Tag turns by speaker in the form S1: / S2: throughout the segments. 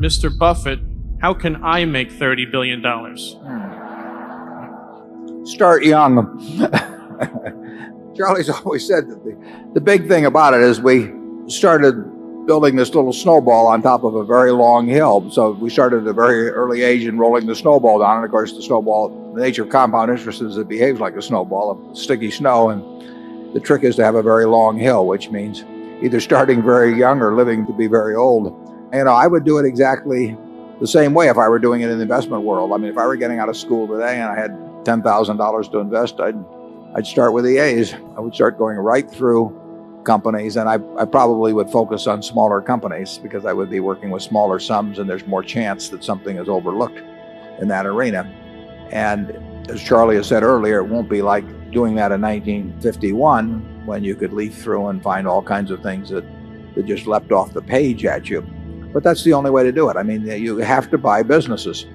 S1: Mr. Buffett, how can I make $30 billion?
S2: Start young. Charlie's always said that the big thing about it is we started building this little snowball on top of a very long hill. So we started at a very early age in rolling the snowball down. And of course, the snowball, the nature of compound interest is it behaves like a snowball of sticky snow. And the trick is to have a very long hill, which means either starting very young or living to be very old. You know, I would do it exactly the same way if I were doing it in the investment world. I mean, if I were getting out of school today and I had $10,000 to invest, I'd start with the A's. I would start going right through companies, and I probably would focus on smaller companies because I would be working with smaller sums, and there's more chance that something is overlooked in that arena. And as Charlie has said earlier, it won't be like doing that in 1951 when you could leaf through and find all kinds of things that just leapt off the page at you. But that's the only way to do it. I mean, you have to buy businesses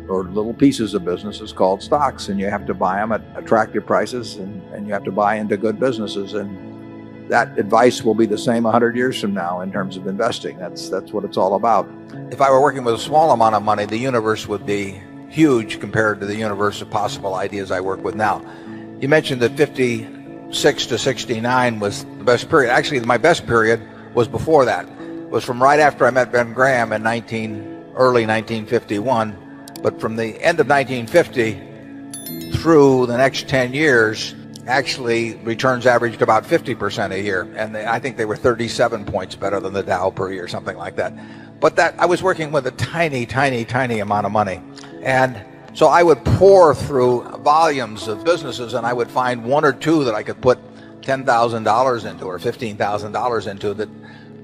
S2: or little pieces of businesses called stocks, and you have to buy them at attractive prices, and you have to buy into good businesses. And that advice will be the same 100 years from now in terms of investing. That's what it's all about. If I were working with a small amount of money, the universe would be huge compared to the universe of possible ideas I work with now. You mentioned that 56 to 69 was the best period. Actually, my best period was before that. It was from right after I met Ben Graham in early 1951. But from the end of 1950 through the next 10 years, actually returns averaged about 50% a year. And I think they were 37 points better than the Dow per year, something like that. But that I was working with a tiny, tiny, tiny amount of money. And so I would pour through volumes of businesses, and I would find one or two that I could put $10,000 into or $15,000 into that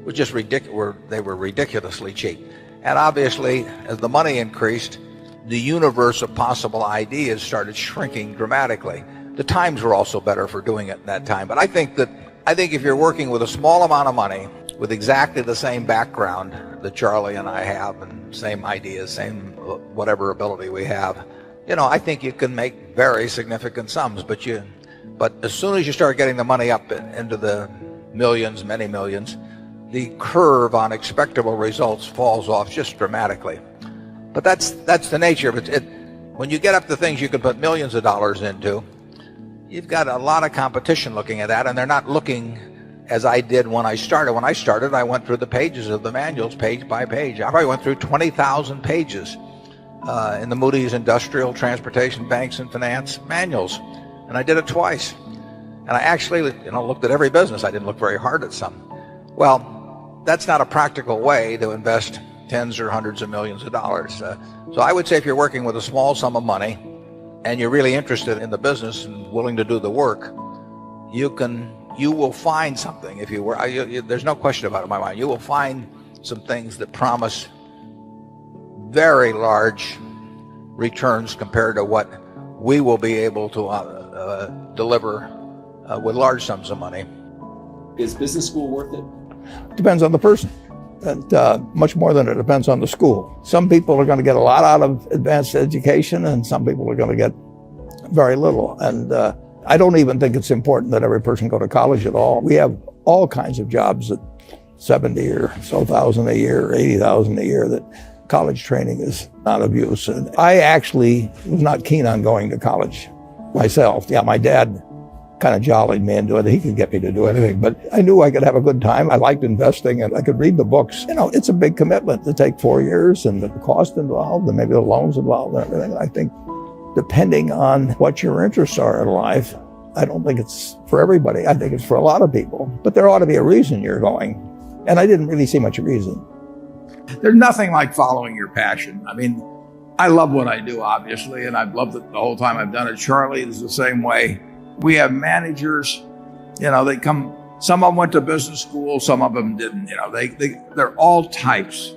S2: were just ridiculous. They were ridiculously cheap. And obviously, as the money increased, the universe of possible ideas started shrinking dramatically. The times were also better for doing it at that time. But I think if you're working with a small amount of money, with exactly the same background that Charlie and I have, and same ideas, same whatever ability we have, you know, I think you can make very significant sums. But as soon as you start getting the money up into the millions, many millions, the curve on expectable results falls off just dramatically. But that's the nature of it. When you get up to things you can put millions of dollars into, you've got a lot of competition looking at that, and they're not looking as I did when I started. When I started, I went through the pages of the manuals page by page. I probably went through 20,000 pages in the Moody's Industrial, Transportation, Banks, and Finance manuals, and I did it twice. And I actually, looked at every business. I didn't look very hard at some. Well, that's not a practical way to invest tens or hundreds of millions of dollars. So I would say if you're working with a small sum of money and you're really interested in the business and willing to do the work, you will find something. If you were, there's no question about it in my mind. You will find some things that promise very large returns compared to what we will be able to deliver with large sums of money.
S3: Is business school worth it?
S4: Depends on the person. And much more than it depends on the school. Some people are going to get a lot out of advanced education, and some people are going to get very little. And I don't even think it's important that every person go to college at all. We have all kinds of jobs at 70 or so thousand a year, or 80,000 a year, that college training is not of use. And I actually was not keen on going to college myself. Yeah, my dad kind of jollied me into it. He could get me to do anything, but I knew I could have a good time. I liked investing, and I could read the books. It's a big commitment to take 4 years, and the cost involved, and maybe the loans involved and everything. I think depending on what your interests are in life, I don't think it's for everybody. I think it's for a lot of people, but there ought to be a reason you're going. And I didn't really see much reason.
S2: There's nothing like following your passion. I mean, I love what I do, obviously, and I've loved it the whole time I've done it. Charlie is the same way. We have managers, they come, some of them went to business school, some of them didn't, they're all types.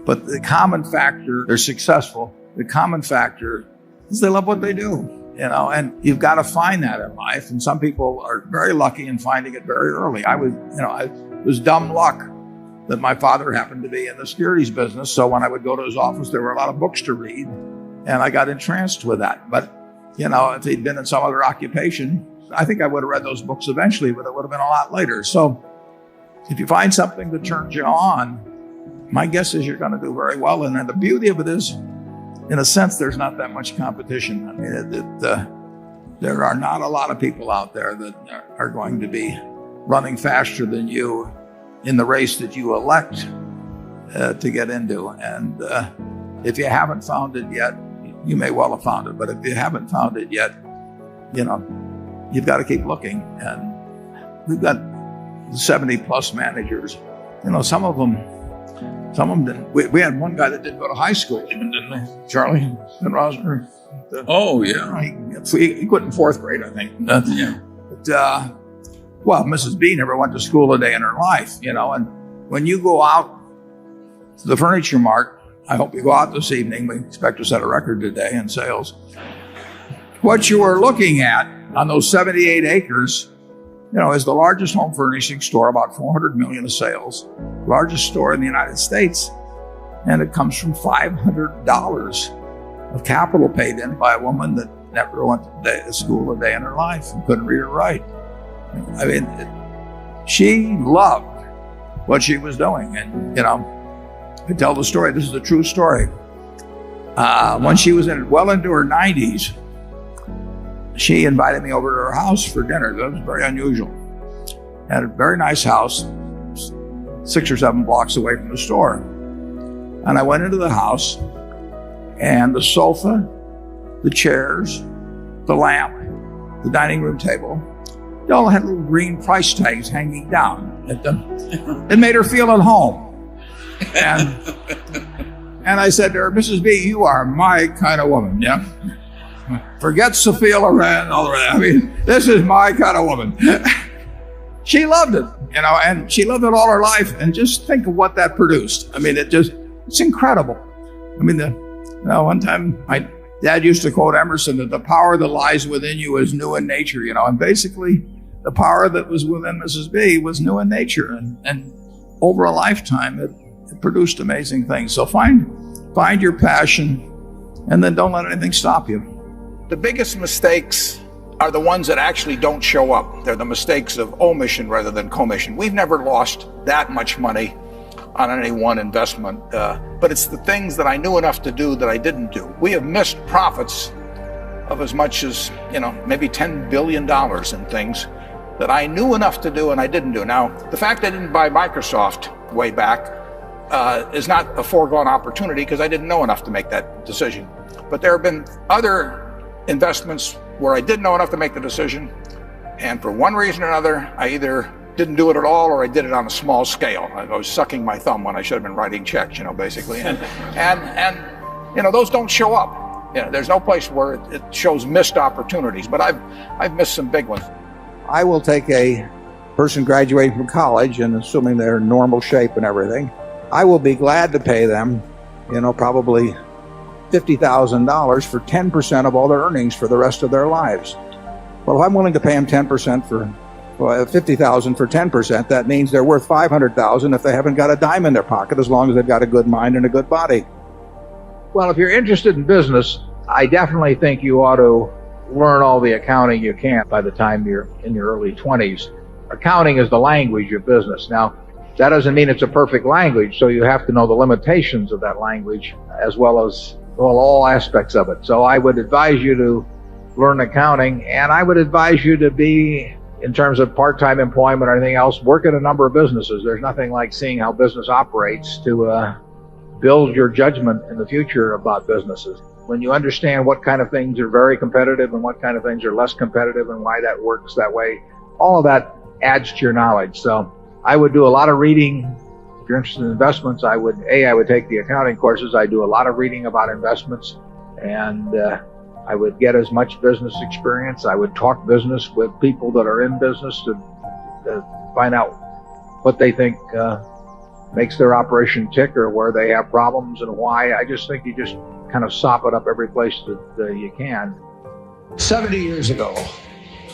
S2: But the common factor, they're successful. The common factor is they love what they do, and you've got to find that in life. And some people are very lucky in finding it very early. It was dumb luck that my father happened to be in the securities business. So when I would go to his office, there were a lot of books to read, and I got entranced with that. But if he'd been in some other occupation, I think I would have read those books eventually, but it would have been a lot later. So if you find something that turns you on,
S4: my guess is you're going to do very well. And then the beauty of it is, in a sense, there's not that much competition. I mean, there are not a lot of people out there that are going to be running faster than you in the race that you elect to get into. And if you haven't found it yet, you may well have found it. But if you haven't found it yet, you've got to keep looking. And we've got 70 plus managers. Some of them didn't. We had one guy that didn't go to high school even, didn't they? Charlie Rosner.
S5: Oh, yeah.
S4: He quit in fourth grade, I think.
S5: Yeah.
S4: But, well, Mrs. B never went to school a day in her life, and when you go out to the Furniture Mart, I hope you go out this evening. We expect to set a record today in sales. What you are looking at on those 78 acres, is the largest home furnishing store, about 400 million of sales, largest store in the United States. And it comes from $500 of capital paid in by a woman that never went to school a day in her life and couldn't read or write. I mean, she loved what she was doing. And, I tell the story. This is a true story. When she was well into her 90s, she invited me over to her house for dinner. That was very unusual. Had a very nice house, 6 or 7 blocks away from the store. And I went into the house, and the sofa, the chairs, the lamp, the dining room table, they all had little green price tags hanging down at them. It made her feel at home. And I said to her, Mrs. B, you are my kind of woman, yeah? Forget Sophia Loren, all the rest. I mean, this is my kind of woman. She loved it, and she loved it all her life. And just think of what that produced. I mean, it's incredible. I mean, one time my dad used to quote Emerson that the power that lies within you is new in nature, and basically the power that was within Mrs. B was new in nature. And over a lifetime, it produced amazing things. So find your passion, and then don't let anything stop you.
S6: The biggest mistakes are the ones that actually don't show up. They're the mistakes of omission rather than commission. We've never lost that much money on any one investment, but it's the things that I knew enough to do that I didn't do. We have missed profits of as much as, maybe $10 billion in things that I knew enough to do and I didn't do. Now, the fact I didn't buy Microsoft way back is not a foregone opportunity because I didn't know enough to make that decision. But there have been other investments where I didn't know enough to make the decision, and for one reason or another, I either didn't do it at all or I did it on a small scale. I was sucking my thumb when I should have been writing checks, basically. And those don't show up. There's no place where it shows missed opportunities, but I've missed some big ones.
S2: I will take a person graduating from college, and assuming they're in normal shape and everything, I will be glad to pay them, probably $50,000 for 10% of all their earnings for the rest of their lives. Well, if I'm willing to pay them 10% for $50,000 for 10%, that means they're worth $500,000 if they haven't got a dime in their pocket, as long as they've got a good mind and a good body.
S7: Well, if you're interested in business, I definitely think you ought to learn all the accounting you can by the time you're in your early 20s. Accounting is the language of business. Now, that doesn't mean it's a perfect language, so you have to know the limitations of that language as well as all aspects of it. So I would advise you to learn accounting, and I would advise you to be, in terms of part-time employment or anything else, work at a number of businesses. There's nothing like seeing how business operates to build your judgment in the future about businesses. When you understand what kind of things are very competitive and what kind of things are less competitive and why that works that way, all of that adds to your knowledge. So I would do a lot of reading. If you're interested in investments, I would take the accounting courses. I do a lot of reading about investments, and I would get as much business experience. I would talk business with people that are in business to find out what they think makes their operation tick or where they have problems and why. I just think you just kind of sop it up every place that you can.
S4: 70 years ago,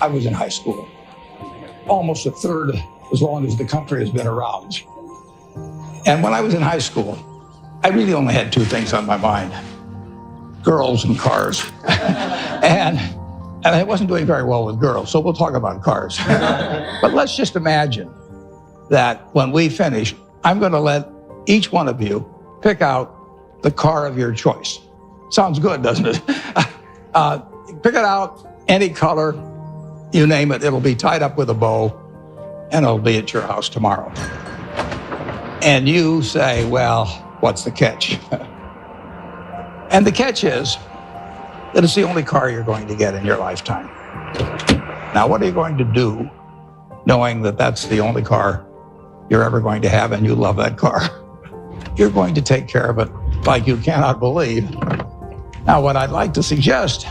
S4: I was in high school, almost a third as long as the country has been around. And when I was in high school, I really only had 2 things on my mind: girls and cars. and I wasn't doing very well with girls, so we'll talk about cars. But let's just imagine that when we finish, I'm going to let each one of you pick out the car of your choice. Sounds good, doesn't it? Pick it out, any color, you name it. It'll be tied up with a bow, and it'll be at your house tomorrow. And you say, well, what's the catch? And the catch is that it's the only car you're going to get in your lifetime. Now, what are you going to do knowing that that's the only car you're ever going to have and you love that car? You're going to take care of it like you cannot believe. Now, what I'd like to suggest,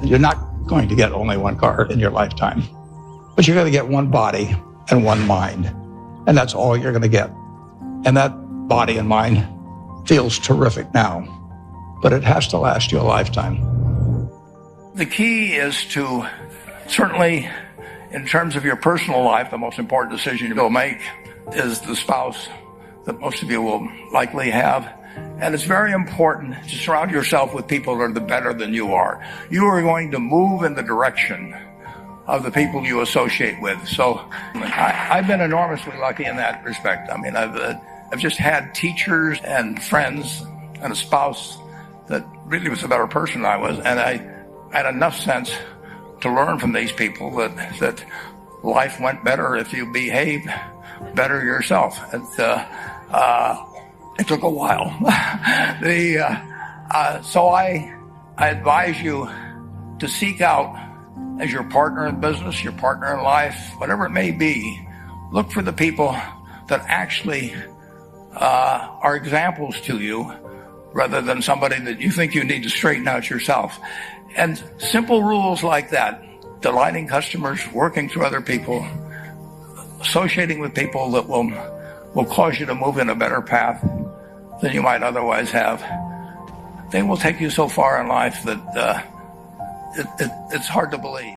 S4: you're not going to get only one car in your lifetime, but you're going to get one body and one mind, and that's all you're going to get. And that body and mind feels terrific now, but it has to last you a lifetime.
S6: The key is to, certainly in terms of your personal life, the most important decision you'll make is the spouse that most of you will likely have. And it's very important to surround yourself with people that are better than you are. You are going to move in the direction of the people you associate with. So I've been enormously lucky in that respect. I mean, I've just had teachers and friends and a spouse that really was a better person than I was. And I had enough sense to learn from these people that life went better if you behaved better yourself. It took a while. So I advise you to seek out, as your partner in business, your partner in life, whatever it may be, look for the people that actually are examples to you rather than somebody that you think you need to straighten out yourself. And simple rules like that, delighting customers, working through other people, associating with people that will cause you to move in a better path than you might otherwise have. They will take you so far in life that it's hard to believe.